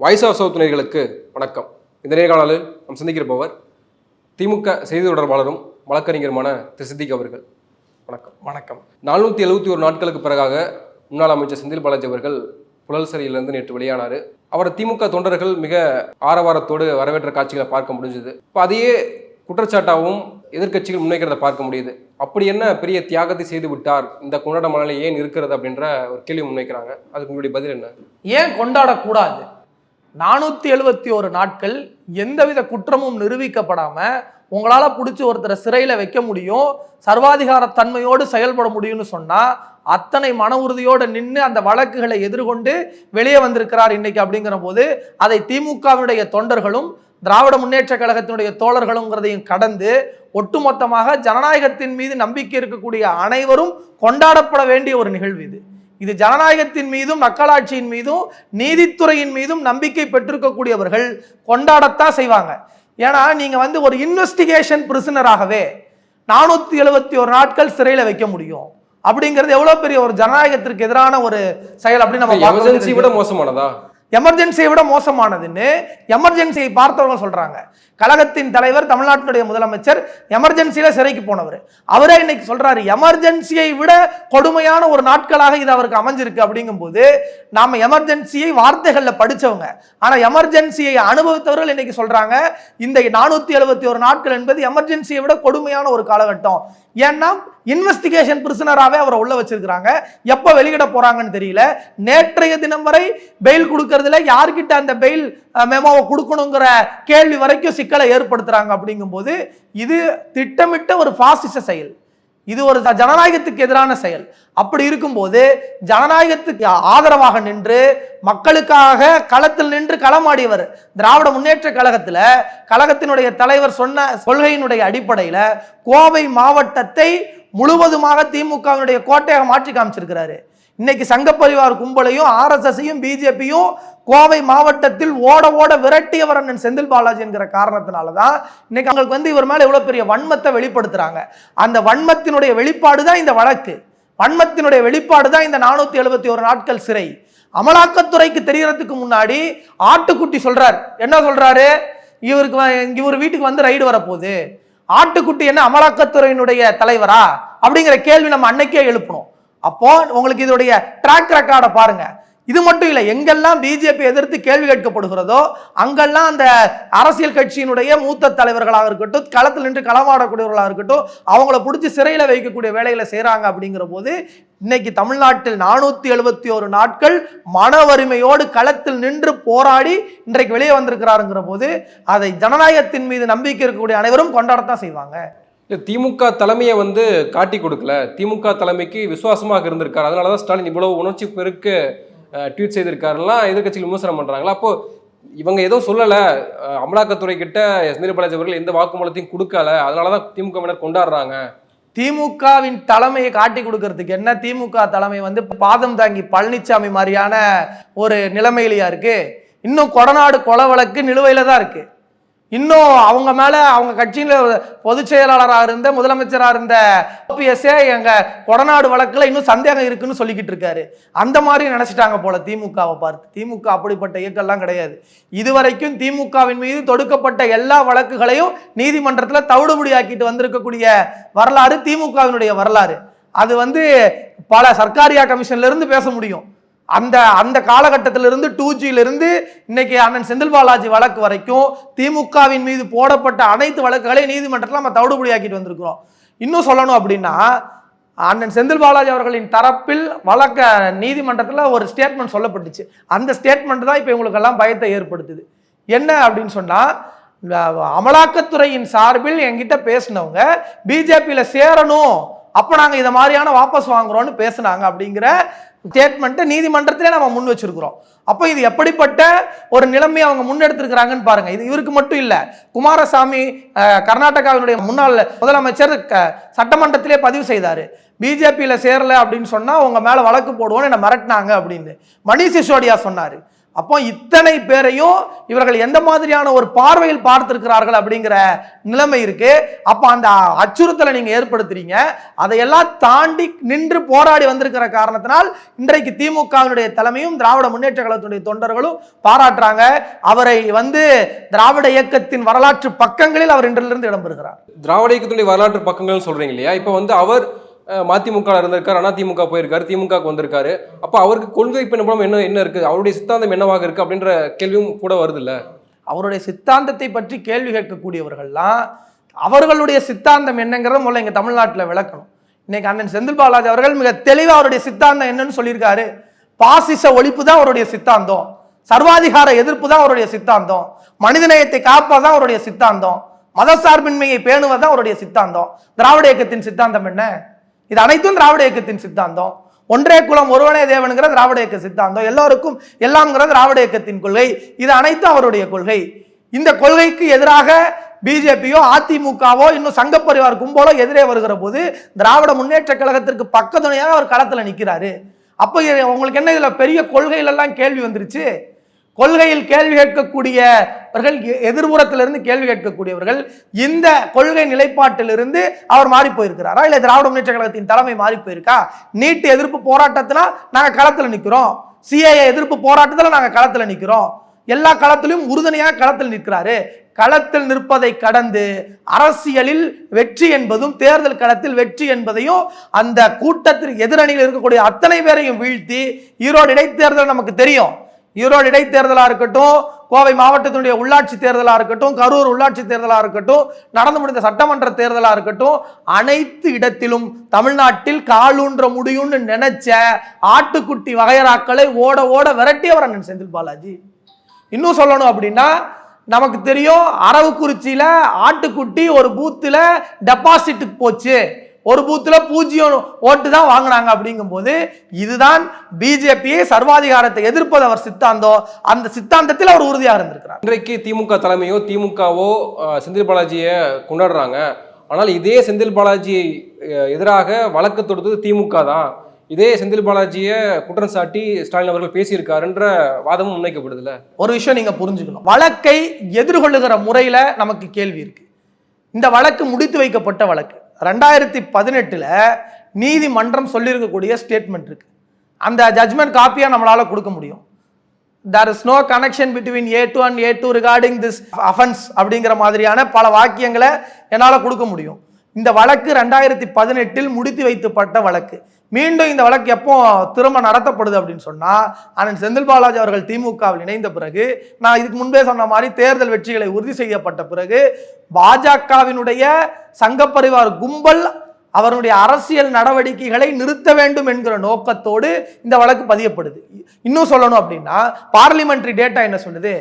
Voice of south நேயர்களுக்கு வணக்கம். இந்த நேர்காணலில் நாம் சந்திக்கிறப்பவர் திமுக செய்தி தொடர்பாளரும் வழக்கறிஞருமான திரு சித்திக் அவர்கள். வணக்கம். வணக்கம். 471 நாட்களுக்கு பிறகாக முன்னாள் அமைச்சர் செந்தில் பாலாஜி அவர்கள் புழல் சிறையிலிருந்து நேற்று வெளியானார். அவரை திமுக தொண்டர்கள் மிக ஆரவாரத்தோடு வரவேற்ற காட்சிகளை பார்க்க முடிஞ்சது. இப்போ அதையே குற்றச்சாட்டாகவும் எதிர்க்கட்சிகள் முன்வைக்கிறத பார்க்க முடியுது. அப்படி என்ன பெரிய தியாகத்தை செய்து விட்டார், இந்த கொண்டாட மனநிலை ஏன் இருக்கிறது அப்படின்ற ஒரு கேள்வி முன்வைக்கிறாங்க. அதுக்கு உங்களுடைய பதில் என்ன? ஏன் கொண்டாடக்கூடாது? 471 நாட்கள் எந்தவித குற்றமும் நிரூபிக்கப்படாம உங்களால பிடிச்சி ஒருத்தரை சிறையில வைக்க முடியும், சர்வாதிகார தன்மையோடு செயல்பட முடியும்னு சொன்னா அத்தனை மன உறுதியோடு நின்று அந்த வழக்குகளை எதிர்கொண்டு வெளியே வந்திருக்கிறார் இன்னைக்கு. அப்படிங்கிற போது அதை திமுகவினுடைய தொண்டர்களும் திராவிட முன்னேற்ற கழகத்தினுடைய தோழர்களுங்கிறதையும் கடந்து ஒட்டுமொத்தமாக ஜனநாயகத்தின் மீது நம்பிக்கை இருக்கக்கூடிய அனைவரும் கொண்டாடப்பட வேண்டிய ஒரு நிகழ்வு இது. இது ஜனநாயகத்தின் மீதும் மக்களாட்சியின் மீதும் நீதித்துறையின் மீதும் நம்பிக்கை பெற்றிருக்கக்கூடியவர்கள் கொண்டாடத்தான் செய்வாங்க. ஏன்னா நீங்க ஒரு இன்வெஸ்டிகேஷன் பிரிசனராகவே 471 நாட்கள் சிறையில வைக்க முடியும் அப்படிங்கிறது எவ்வளவு பெரிய ஒரு ஜனநாயகத்திற்கு எதிரான ஒரு செயல். அப்படி நம்ம எமர்ஜென்சி விட மோசமானதா? எமர்ஜென்சியை விட மோசமானதுன்னு எமர்ஜென்சியை பார்த்தவங்க சொல்றாங்க. கழகத்தின் தலைவர், தமிழ்நாட்டினுடைய முதலமைச்சர் எமர்ஜென்சியில சிறைக்கு போனவர். அவரே இன்னைக்கு சொல்றாரு எமர்ஜென்சியை விட கொடுமையான ஒரு நாட்களாக இது அவருக்கு அமைஞ்சிருக்கு. அப்படிங்கும் போது நாம எமர்ஜென்சியை வார்த்தைகள்ல படிச்சவங்க, ஆனா எமர்ஜென்சியை அனுபவித்தவர்கள் இன்னைக்கு சொல்றாங்க இந்த 471 நாட்கள் என்பது எமர்ஜென்சியை விட கொடுமையான ஒரு காலகட்டம். ஏன்னா இன்வெஸ்டிகேஷன் பிரிசனராகவே அவரை உள்ள வச்சிருக்கிறாங்க. எப்ப வெளியிட போறாங்கன்னு தெரியல. நேற்றைய தினம் வரை பெயில் கொடுக்கறதுல யார்கிட்ட அந்த பெயில் மெமோவை கொடுக்கணுங்கிற கேள்வி வரைக்கும் சிக்கலை ஏற்படுத்துறாங்க. அப்படிங்கும் போது இது திட்டமிட்ட ஒரு பாசிச செயல், இது ஒரு ஜனநாயகத்துக்கு எதிரான செயல். அப்படி இருக்கும்போது ஜனநாயகத்துக்கு ஆதரவாக நின்று மக்களுக்காக களத்தில் நின்று களமாடியவர் திராவிட முன்னேற்ற கழகத்தினுடைய தலைவர் சொன்ன கொள்கையினுடைய அடிப்படையில கோவை மாவட்டத்தை முழுவதுமாக திமுகவினுடைய கோட்டையாக மாற்றி காமிச்சிருக்கிறாரு. இன்னைக்கு சங்க பரிவார் கும்பலையும் ஆர்எஸ்எஸையும் பிஜேபியும் கோவை மாவட்டத்தில் ஓட ஓட விரட்டியவர் அண்ணன் செந்தில் பாலாஜி என்கிற காரணத்தினாலதான் இன்னைக்கு அவங்களுக்கு இவர் மேல எவ்வளவு பெரிய வன்மத்தை வெளிப்படுத்துறாங்க. அந்த வன்மத்தினுடைய வெளிப்பாடு தான் இந்த வழக்கு, வன்மத்தினுடைய வெளிப்பாடு தான் இந்த 471 நாட்கள் சிறை. அமலாக்கத்துறைக்கு தெரியறதுக்கு முன்னாடி ஆட்டுக்குட்டி சொல்றார். என்ன சொல்றாரு? இவர் வீட்டுக்கு ரைடு வரப்போகுது. ஆட்டுக்குட்டி என்ன அமலாக்கத்துறையினுடைய தலைவரா அப்படிங்கிற கேள்வி நம்ம அன்னைக்கே எழுப்பணும். அப்போ உங்களுக்கு இதோடைய ட்ராக் ரெக்கார்டை பாருங்க. இது மட்டும் இல்லை, எங்கெல்லாம் பிஜேபி எதிர்த்து கேள்வி கேட்கப்படுகிறதோ அங்கெல்லாம் அந்த அரசியல் கட்சியினுடைய மூத்த தலைவர்களாக இருக்கட்டும், களத்தில் நின்று களமாடக்கூடியவர்களாக இருக்கட்டும், அவங்கள பிடிச்சி சிறையில் வைக்கக்கூடிய வேலைகளை செய்கிறாங்க. அப்படிங்கிற போது இன்னைக்கு தமிழ்நாட்டில் 471 நாட்கள் மன வறுமையோடு களத்தில் நின்று போராடி இன்றைக்கு வெளியே வந்திருக்கிறாருங்கிற போது அதை ஜனநாயகத்தின் மீது நம்பிக்கை இருக்கக்கூடிய அனைவரும் கொண்டாடத்தான் செய்வாங்க. திமுக தலைமையை காட்டி கொடுக்கல, திமுக தலைமைக்கு விசுவாசமாக இருந்திருக்காரு, அதனாலதான் ஸ்டாலின் இவ்வளவு உணர்ச்சி பெருக்கு ட்வீட் செய்திருக்காருலாம் எதிர்கட்சிகள் விமர்சனம் பண்றாங்களா? அப்போ இவங்க ஏதோ சொல்லல, அமலாக்கத்துறை கிட்ட செந்தில் பாலாஜி அவர்கள் எந்த வாக்குமூலத்தையும் கொடுக்கல, அதனாலதான் திமுகவினர் கொண்டாடுறாங்க. திமுகவின் தலைமையை காட்டி கொடுக்கறதுக்கு என்ன? திமுக தலைமை பாதம் தாங்கி பழனிசாமி மாதிரியான ஒரு நிலைமையிலையா இருக்கு? இன்னும் கொடநாடு கொலை வழக்கு நிலுவையில தான் இருக்கு. இன்னும் அவங்க மேல அவங்க கட்சியில பொதுச் செயலாளராக இருந்த முதலமைச்சராக இருந்த ஓபிஎஸ்ஏ எங்க கொடநாடு வழக்குல இன்னும் சந்தேகம் இருக்குன்னு சொல்லிக்கிட்டு இருக்காரு. அந்த மாதிரி நினைச்சிட்டாங்க போல திமுகவை பார்த்து. திமுக அப்படிப்பட்ட இயக்கம்லாம் கிடையாது. இதுவரைக்கும் திமுகவின் மீது தொடுக்கப்பட்ட எல்லா வழக்குகளையும் நீதிமன்றத்தில் தவிடுபடியாக்கிட்டு வந்திருக்கக்கூடிய வரலாறு திமுகவினுடைய வரலாறு. அது பல சர்க்காரியா கமிஷன்ல இருந்து பேச முடியும். அந்த காலகட்டத்திலிருந்து 2Gயிலிருந்து இன்னைக்கு அண்ணன் செந்தில் பாலாஜி வழக்கு வரைக்கும் திமுகவின் மீது போடப்பட்ட அனைத்து வழக்குகளையும் நீதிமன்றத்தில் நம்ம தவிடுபடியாக்கிட்டு வந்திருக்கிறோம். இன்னும் சொல்லணும் அப்படின்னா அண்ணன் செந்தில் பாலாஜி அவர்களின் தரப்பில் வழக்க நீதிமன்றத்தில் ஒரு ஸ்டேட்மெண்ட் சொல்லப்பட்டுச்சு. அந்த ஸ்டேட்மெண்ட் தான் இப்போ இவங்களுக்கெல்லாம் பயத்தை ஏற்படுத்துது. என்ன அப்படின்னு சொன்னா, அமலாக்கத்துறையின் சார்பில் என்கிட்ட பேசினவங்க பிஜேபியில சேரணும், அப்ப நாங்க இதை மாதிரியான வாபஸ் வாங்குறோம்னு பேசினாங்க அப்படிங்கிற ஸ்டேட்மெண்ட் நீதிமன்றத்திலே நம்ம முன் வச்சிருக்கிறோம். அப்போ இது எப்படிப்பட்ட ஒரு நிலைமையை அவங்க முன்னெடுத்திருக்கிறாங்கன்னு பாருங்க. இது இவருக்கு மட்டும் இல்ல, குமாரசாமி கர்நாடகாவினுடைய முன்னாள் முதலமைச்சர் சட்டமன்றத்திலே பதிவு செய்தாரு, பிஜேபியில சேரல அப்படின்னு சொன்னா உங்க மேல வழக்கு போடுவோன்னு என்ன மிரட்டினாங்க அப்படின்னு. மணிஷ் சிசோடியா சொன்னாரு. அப்போ இத்தனை பேரையும் இவர்கள் எந்த மாதிரியான ஒரு பார்வையில் பார்த்திருக்கிறார்கள் அப்படிங்கிற நிலைமை இருக்கு. அப்போ அந்த அச்சுறுத்தலை நீங்க ஏற்படுத்துறீங்க. அதையெல்லாம் தாண்டி நின்று போராடி வந்திருக்கிற காரணத்தினால் இன்றைக்கு திமுகவினுடைய தலைமையும் திராவிட முன்னேற்ற கழகத்துடைய தொண்டர்களும் பாராட்டுறாங்க. அவரை திராவிட இயக்கத்தின் வரலாற்று பக்கங்களில் அவர் இன்றிலிருந்து இடம்பெறுகிறார். திராவிட இயக்கத்துடைய வரலாற்று பக்கங்கள் சொல்றீங்க இல்லையா? இப்போ அவர் மதிமுக இருந்திருக்காரு, அதிமுக போயிருக்காரு, திமுக வந்திருக்காரு. அப்ப அவருக்கு கொள்கை பின்புலம் என்ன இருக்கு, அவருடைய சித்தாந்தம் என்னவாக இருக்கு அப்படின்ற கேள்வியும் கூட வருது இல்ல? அவருடைய சித்தாந்தத்தை பற்றி கேள்வி கேட்கக்கூடியவர்கள்லாம் அவர்களுடைய சித்தாந்தம் என்னங்கிறத முதல்ல இங்க தமிழ்நாட்டில் விளக்கணும். இன்னைக்கு அண்ணன் செந்தில் பாலாஜி அவர்கள் மிக தெளிவா அவருடைய சித்தாந்தம் என்னன்னு சொல்லியிருக்காரு. பாசிச ஒழிப்பு தான் அவருடைய சித்தாந்தம், சர்வாதிகார எதிர்ப்பு தான் அவருடைய சித்தாந்தம், மனிதநேயத்தை காப்பதான் அவருடைய சித்தாந்தம், மதசார்பின்மையை பேணுவதான் அவருடைய சித்தாந்தம். திராவிட இயக்கத்தின் சித்தாந்தம் என்ன? இது அனைத்தும் திராவிட இயக்கத்தின் சித்தாந்தம். ஒன்றே குலம் ஒருவனே தேவனுங்கிற திராவிட இயக்க சித்தாந்தம், எல்லோருக்கும் எல்லாம்ங்கிற திராவிட இயக்கத்தின் கொள்கை, இது அனைத்தும் அவருடைய கொள்கை. இந்த கொள்கைக்கு எதிராக பிஜேபியோ அதிமுகவோ இன்னும் சங்க பரிவார் கும்பலோ எதிரே வருகிற போது திராவிட முன்னேற்ற கழகத்திற்கு பக்கத்துணையாக அவர் களத்துல நிற்கிறாரு. அப்ப உங்களுக்கு என்ன இதுல பெரிய கொள்கையில எல்லாம் கேள்வி வந்துருச்சு? கொள்கையில் கேள்வி கேட்கக்கூடியவர்கள், எதிர்புறத்திலிருந்து கேள்வி கேட்கக்கூடியவர்கள் இந்த கொள்கை நிலைப்பாட்டிலிருந்து அவர் மாறி போயிருக்கிறாரா, இல்ல திராவிட முன்னேற்ற கழகத்தின் தலைமை மாறி போயிருக்கா? நீட் எதிர்ப்பு போராட்டத்துல நாங்க களத்துல நிக்கிறோம், சிஏஏ எதிர்ப்பு போராட்டத்துல நாங்க களத்துல நிக்கிறோம், எல்லா களத்திலும் உறுதுணையாக களத்தில் நிற்கிறாரு. களத்தில் நிற்பதை கடந்து அரசியலில் வெற்றி என்பதும் தேர்தல் களத்தில் வெற்றி என்பதையும் அந்த கூட்டத்திற்கு எதிரணியில் இருக்கக்கூடிய அத்தனை பேரையும் வீழ்த்தி, ஈரோடு இடைத்தேர்தல் நமக்கு தெரியும், ஈரோடு இடைத்தேர்தலா இருக்கட்டும், கோவை மாவட்டத்தினுடைய உள்ளாட்சி தேர்தலா இருக்கட்டும், கரூர் உள்ளாட்சி தேர்தலா இருக்கட்டும், நடந்து முடிந்த சட்டமன்ற தேர்தலா இருக்கட்டும், அனைத்து இடத்திலும் தமிழ்நாட்டில் காலூன்ற முடியும்னு நினைச்ச ஆட்டுக்குட்டி வகையறாக்களை ஓட ஓட விரட்டியவர் அண்ணன் செந்தில் பாலாஜி. இன்னும் சொல்லணும் அப்படின்னா, நமக்கு தெரியும் அரவக்குறிச்சியில ஆட்டுக்குட்டி ஒரு பூத்துல டெபாசிட்டுக்கு போச்சு, ஒரு பூத்துல 0 ஓட்டு தான் வாங்கினாங்க. அப்படிங்கும் போது இதுதான் பிஜேபியை சர்வாதிகாரத்தை எதிர்ப்பது அவர் சித்தாந்தம். அந்த சித்தாந்தத்தில் அவர் உறுதியாக இருந்திருக்கிறார். இன்றைக்கு திமுக தலைமையோ திமுகவோ செந்தில் பாலாஜியை கொண்டாடுறாங்க. ஆனால் இதே செந்தில் பாலாஜியை எதிராக வழக்கு தொடுத்தது திமுக தான். இதே செந்தில் பாலாஜியை குற்றம் சாட்டி ஸ்டாலின் அவர்கள் பேசியிருக்காருன்ற வாதமும் முன்வைக்கப்படுதுல. ஒரு விஷயம் நீங்க புரிஞ்சுக்கணும், வழக்கை எதிர்கொள்ளுகிற முறையில நமக்கு கேள்வி இருக்கு. இந்த வழக்கு முடித்து வைக்கப்பட்ட வழக்கு 2018 நீதிமன்றம் சொல்லியிருக்கக்கூடிய ஸ்டேட்மெண்ட் இருக்கு. அந்த ஜட்ஜ்மெண்ட் காப்பியா நம்மளால கொடுக்க முடியும். There is no connection between A2 and A2 regarding this offense அப்படிங்கிற மாதிரியான பல வாக்கியங்களை என்னால கொடுக்க முடியும். இந்த வழக்கு 2018 முடித்து வைக்கப்பட்ட வழக்கு. மீண்டும் இந்த வழக்கு எப்போ திரும்ப நடத்தப்படுது அப்படின்னு சொன்னா, அண்ணன் செந்தில் பாலாஜி அவர்கள் திமுகவில் இணைந்த பிறகு, நான் இதுக்கு முன்பே சொன்ன மாதிரி தேர்தல் வெற்றிகளை உறுதி செய்யப்பட்ட பிறகு, பாஜகவினுடைய சங்கப்பரிவார் கும்பல் அவருடைய அரசியல் நடவடிக்கைகளை நிறுத்த வேண்டும் என்கிற நோக்கத்தோடு இந்த வழக்கு பதியப்படுது. இன்னும் சொல்லணும் அப்படின்னா, பார்லிமெண்டரி டேட்டா என்ன சொல்லுது,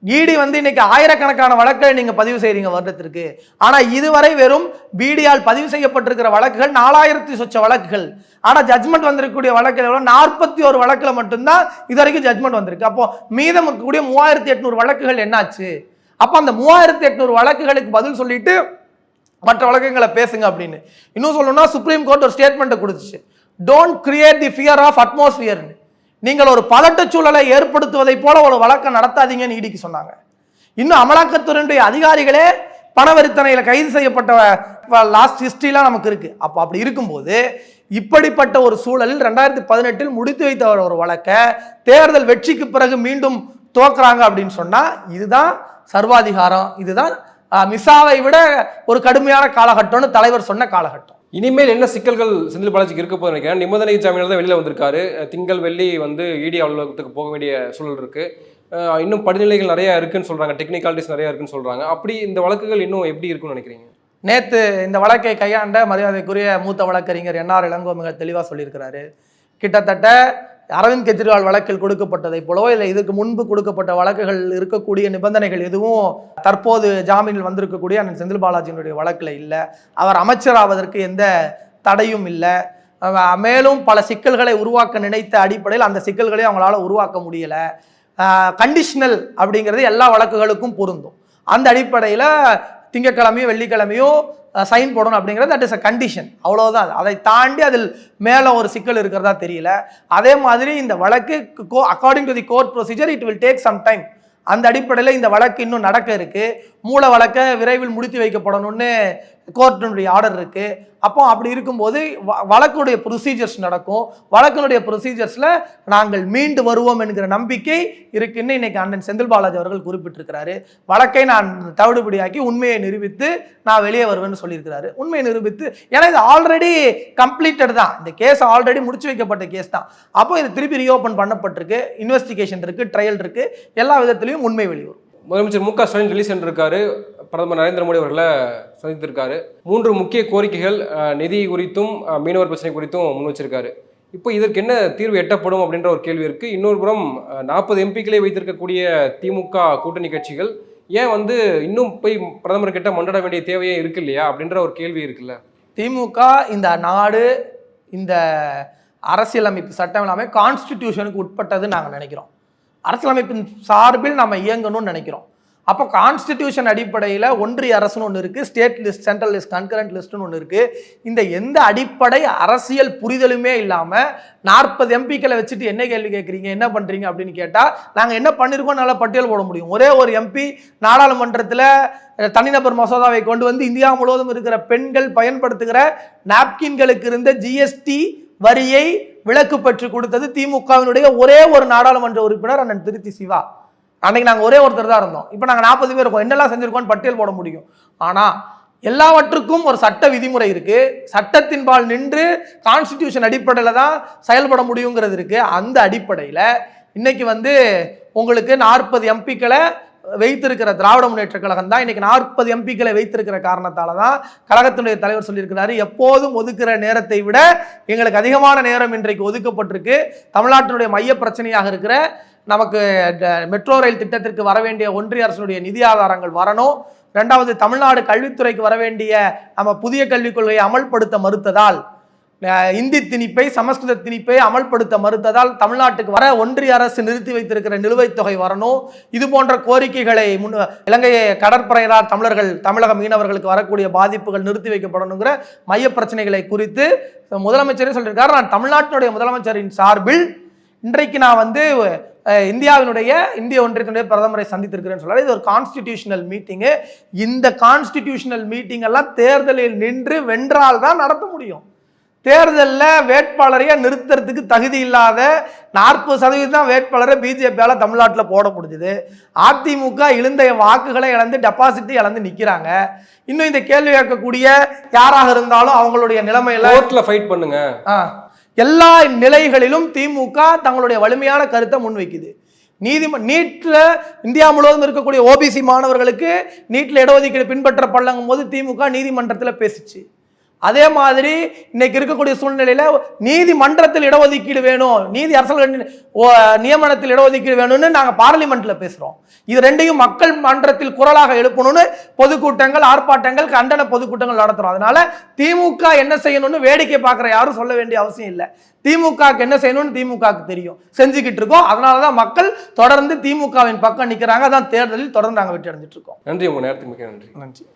இடி இன்னைக்கு ஆயிரக்கணக்கான வழக்குகளை நீங்க பதிவு செய்றீங்க வருடத்திற்கு. ஆனா இதுவரை வெறும் பிடியால் பதிவு செய்யப்பட்டிருக்கிற வழக்குகள் 4000 சொச்ச வழக்குகள். ஆனா ஜட்ஜ்மெண்ட் வந்திருக்கக்கூடிய வழக்குகள் 41 வழக்குல மட்டும்தான் இது வரைக்கும் ஜட்ஜ்மெண்ட் வந்திருக்கு. அப்போ மீதம் இருக்கக்கூடிய 3800 வழக்குகள் என்னாச்சு? அப்ப அந்த 3800 வழக்குகளுக்கு பதில் சொல்லிட்டு மற்ற வழக்குகளை பேசுங்க அப்படின்னு. இன்னும் சொல்லணும்னா, சுப்ரீம் கோர்ட் ஒரு ஸ்டேட்மெண்ட் கொடுத்துச்சு, don't create the fear of atmosphere. நீங்கள் ஒரு பதட்ட சூழலை ஏற்படுத்துவதை போல ஒரு வழக்கை நடத்தாதீங்கன்னு இடிக்கு சொன்னாங்க. இன்னும் அமலாக்கத்துறையுடைய அதிகாரிகளே பணவரித்தனையில கைது செய்யப்பட்ட லாஸ்ட் ஹிஸ்டரிலாம் நமக்கு இருக்கு. அப்போ அப்படி இருக்கும்போது இப்படிப்பட்ட ஒரு சூழலில் 2018 முடித்து வைத்த ஒரு வழக்கை தேர்தல் வெற்றிக்கு பிறகு மீண்டும் துவக்குறாங்க அப்படின்னு சொன்னா, இதுதான் சர்வாதிகாரம், இதுதான் மிசாவை விட ஒரு கடுமையான காலகட்டம்னு தலைவர் சொன்ன காலகட்டம். இனிமேல் என்ன சிக்கல்கள் செந்தில் பாலாஜிக்கு இருக்க போது நினைக்கிறேன். நிபந்தனை ஜாமீனில் தான் வெளியில் வந்திருக்காரு. திங்கள் வெள்ளி இடி அலுவலகத்துக்கு போக வேண்டிய சூழல் இருக்கு. இன்னும் படிநிலைகள் நிறைய இருக்குன்னு சொல்றாங்க, டெக்னிக்காலிட்டிஸ் நிறைய இருக்குன்னு சொல்றாங்க. அப்படி இந்த வழக்குகள் இன்னும் எப்படி இருக்குன்னு நினைக்கிறீங்க? நேற்று இந்த வழக்கை கையாண்ட மரியாதைக்குரிய மூத்த வழக்கறிஞர் என்ஆர் இளங்கோ மிக தெளிவாக சொல்லியிருக்கிறாரு. கிட்டத்தட்ட அரவிந்த் கெஜ்ரிவால் வழக்கில் கொடுக்கப்பட்டதை போலவோ இல்லை இதுக்கு முன்பு கொடுக்கப்பட்ட வழக்குகள் இருக்கக்கூடிய நிபந்தனைகள் எதுவும் தற்போது ஜாமீனில் வந்திருக்கக்கூடிய அண்ணன் செந்தில் பாலாஜியினுடைய வழக்கில் இல்லை. அவர் அமைச்சராவதற்கு எந்த தடையும் இல்லை. மேலும் பல சிக்கல்களை உருவாக்க நினைத்த அடிப்படையில் அந்த சிக்கல்களை அவங்களால உருவாக்க முடியலை. கண்டிஷனல் அப்படிங்கிறது எல்லா வழக்குகளுக்கும் பொருந்தும். அந்த அடிப்படையில் திங்கட்கிழமையும் வெள்ளிக்கிழமையும் சைன் போடணும் அப்படிங்கிறது தட் இஸ் அ கண்டிஷன், அவ்வளவுதான். அதை தாண்டி அதில் மேல ஒரு சிக்கல் இருக்கிறதா தெரியல. அதே மாதிரி இந்த வழக்கு according to the court procedure it will take some time. அந்த அடிப்படையில் இந்த வழக்கு இன்னும் நடக்க இருக்கு. மூல வழக்கை விரைவில் முடித்து வைக்கப்படணும்னு கோர்ட்டினுடைய ஆர்டர் இருக்கு. அப்போ அப்படி இருக்கும்போது வழக்குடைய ப்ரொசீஜர்ஸ் நடக்கும். வழக்கினுடைய ப்ரொசீஜர்ஸ்ல நாங்கள் மீண்டு வருவோம் என்கிற நம்பிக்கை இருக்குன்னு இன்னைக்கு அண்ணன் செந்தில் பாலாஜி அவர்கள் குறிப்பிட்டிருக்கிறாரு. வழக்கை நான் தவிடுபடியாக்கி உண்மையை நிரூபித்து நான் வெளியே வருவேன்னு சொல்லியிருக்கிறாரு. உண்மையை நிரூபித்து, ஏன்னா இது ஆல்ரெடி கம்ப்ளீட்டட் தான், இந்த கேஸ் ஆல்ரெடி முடிச்சு வைக்கப்பட்ட கேஸ் தான். அப்போ இது திருப்பி ரீஓபன் பண்ணப்பட்டிருக்கு, இன்வெஸ்டிகேஷன் இருக்கு, ட்ரையல் இருக்கு, எல்லா விதத்திலையும் உண்மை வெளிவரும். முதலமைச்சர் மு.க. ஸ்டாலின் டெல்லி சென்றிருக்காரு, பிரதமர் நரேந்திர மோடி அவர்களை சந்தித்திருக்காரு. 3 முக்கிய கோரிக்கைகள் நிதி குறித்தும் மீனவர் பிரச்சனை குறித்தும் முன் வச்சிருக்காரு. இப்போ இதற்கு என்ன தீர்வு எட்டப்படும் அப்படின்ற ஒரு கேள்வி இருக்கு. இன்னொரு புறம் 40 எம்பிக்களை வைத்திருக்கக்கூடிய திமுக கூட்டணி கட்சிகள் ஏன் இன்னும் போய் பிரதமர் கிட்ட மன்றாட வேண்டிய தேவையே இருக்கு இல்லையா அப்படின்ற ஒரு கேள்வி இருக்குல்ல. திமுக இந்த நாடு, இந்த அரசியலமைப்பு சட்டம் எல்லாமே கான்ஸ்டிடியூஷனுக்கு உட்பட்டது நாங்கள் நினைக்கிறோம். அரசியலமைப்பின் சார்பில் நம்ம இயங்கணும்னு நினைக்கிறோம். அப்போ கான்ஸ்டிடியூஷன் அடிப்படையில் ஒன்றிய அரசுன்னு ஒன்று இருக்குது, state list, central list, concurrent லிஸ்ட்னு ஒன்று இருக்குது. இந்த எந்த அடிப்படை அரசியல் புரிதலுமே இல்லாமல் 40 எம்பிக்களை வச்சுட்டு என்ன கேள்வி கேட்குறீங்க, என்ன பண்ணுறீங்க அப்படின்னு கேட்டால் நாங்கள் என்ன பண்ணியிருக்கோம் நல்லா பட்டியல் போட முடியும். ஒரே ஒரு எம்பி நாடாளுமன்றத்தில் தனிநபர் மசோதாவை கொண்டு வந்து இந்தியா முழுவதும் இருக்கிற பெண்கள் பயன்படுத்துகிற நாப்கின்களுக்கு இருந்த ஜிஎஸ்டி வரியை விலக்கு பெற்று கொடுத்தது திமுகவினுடைய ஒரே ஒரு நாடாளுமன்ற உறுப்பினர் அண்ணன் திருச்சி சிவா. அன்னைக்கு நாங்கள் ஒரே ஒருத்தர் தான் இருந்தோம். இப்போ நாங்கள் 40 பேர் இருக்கோம். என்னெல்லாம் செஞ்சிருக்கோம்னு பட்டியல் போட முடியும். ஆனால் எல்லாவற்றுக்கும் ஒரு சட்ட விதிமுறை இருக்கு. சட்டத்தின்பால் நின்று கான்ஸ்டிடியூஷன் அடிப்படையில் தான் செயல்பட முடியுங்கிறது இருக்கு. அந்த அடிப்படையில் இன்னைக்கு உங்களுக்கு 40 எம்பிக்களை வைத்திருக்கிற திராவிட முன்னேற்ற கழகம் தான் இன்னைக்கு 40 எம்பிக்களை வைத்திருக்கிற காரணத்தால தான் கழகத்தினுடைய தலைவர் சொல்லியிருக்கிறாரு, எப்போதும் ஒதுக்குற நேரத்தை விட எங்களுக்கு அதிகமான நேரம் இன்றைக்கு ஒதுக்கப்பட்டிருக்கு. தமிழ்நாட்டினுடைய மைய பிரச்சனையாக இருக்கிற நமக்கு மெட்ரோ ரயில் திட்டத்திற்கு வர வேண்டிய ஒன்றிய அரசுடைய நிதி ஆதாரங்கள் வரணும். 2வது, தமிழ்நாடு கல்வித்துறைக்கு வர வேண்டிய நம்ம புதிய கல்விக் கொள்கையை அமல்படுத்த மறுத்ததால், இந்தி திணிப்பை சமஸ்கிருத திணிப்பை அமல்படுத்த மறுத்ததால் தமிழ்நாட்டுக்கு வர ஒன்றிய அரசு நிறுத்தி வைத்திருக்கிற நிலுவைத் தொகை வரணும். இது போன்ற கோரிக்கைகளை இலங்கை கடற்படையினால் தமிழக மீனவர்களுக்கு வரக்கூடிய பாதிப்புகள் நிறுத்தி வைக்கப்படணுங்கிற மைய பிரச்சனைகளை குறித்து முதலமைச்சரே சொல்லியிருக்காரு. நான் தமிழ்நாட்டினுடைய முதலமைச்சரின் சார்பில் இன்றைக்கு நான் இந்திய ஒன்றியத்தினுடைய பிரதமரை சந்தித்திருக்கிறேன்னு சொல்றாரு. இது ஒரு கான்ஸ்டிடியூஷனல் மீட்டிங்கு. இந்த கான்ஸ்டிடியூஷனல் மீட்டிங் எல்லாம் தேர்தலில் நின்று வென்றால் தான் நடத்த முடியும். தேர்தலில் வேட்பாளரையே நிறுத்துறதுக்கு தகுதி இல்லாத 40% தான் வேட்பாளரை பிஜேபியால் தமிழ்நாட்டில் போட முடிஞ்சுது. அதிமுக இழந்த வாக்குகளை இழந்து டெபாசிட்டி இழந்து நிற்கிறாங்க. இன்னும் இந்த கேள்வி கேட்கக்கூடிய யாராக இருந்தாலும் அவங்களுடைய நிலைமையில கோர்ட்ல ஃபைட் பண்ணுங்க. எல்லா நிலைகளிலும் திமுக தங்களுடைய வலிமையான கருத்தை முன்வைக்குது. நீட்ல இந்தியா முழுவதும் இருக்கக்கூடிய ஓபிசி மாணவர்களுக்கு நீட்ல இடஒதுக்கீடு பின்பற்றப்படலங்கும் போது திமுக நீதிமன்றத்தில் பேசிச்சு. அதே மாதிரி இன்னைக்கு இருக்கக்கூடிய சூழ்நிலையில நீதிமன்றத்தில் இடஒதுக்கீடு வேணும், நீதி அரசு நியமனத்தில் இடஒதுக்கீடு வேணும்னு நாங்க பார்லிமெண்ட்ல பேசுறோம். இது ரெண்டையும் மக்கள் மன்றத்தில் குரலாக எழுப்பணும்னு பொதுக்கூட்டங்கள், ஆர்ப்பாட்டங்கள், கண்டன பொதுக்கூட்டங்கள் நடத்துறோம். அதனால திமுக என்ன செய்யணும்னு வேடிக்கை பார்க்குற யாரும் சொல்ல வேண்டிய அவசியம் இல்லை. திமுகவுக்கு என்ன செய்யணும்னு திமுகவுக்கு தெரியும், செஞ்சுக்கிட்டு இருக்கோம். அதனாலதான் மக்கள் தொடர்ந்து திமுகவின் பக்கம் நிற்கிறாங்க. அதான் தேர்தலில் தொடர்ந்து நாங்கள் வெற்றி அடைஞ்சிட்டு இருக்கோம். நன்றி, உங்க நேரத்துக்கு மிக நன்றி. நன்றி.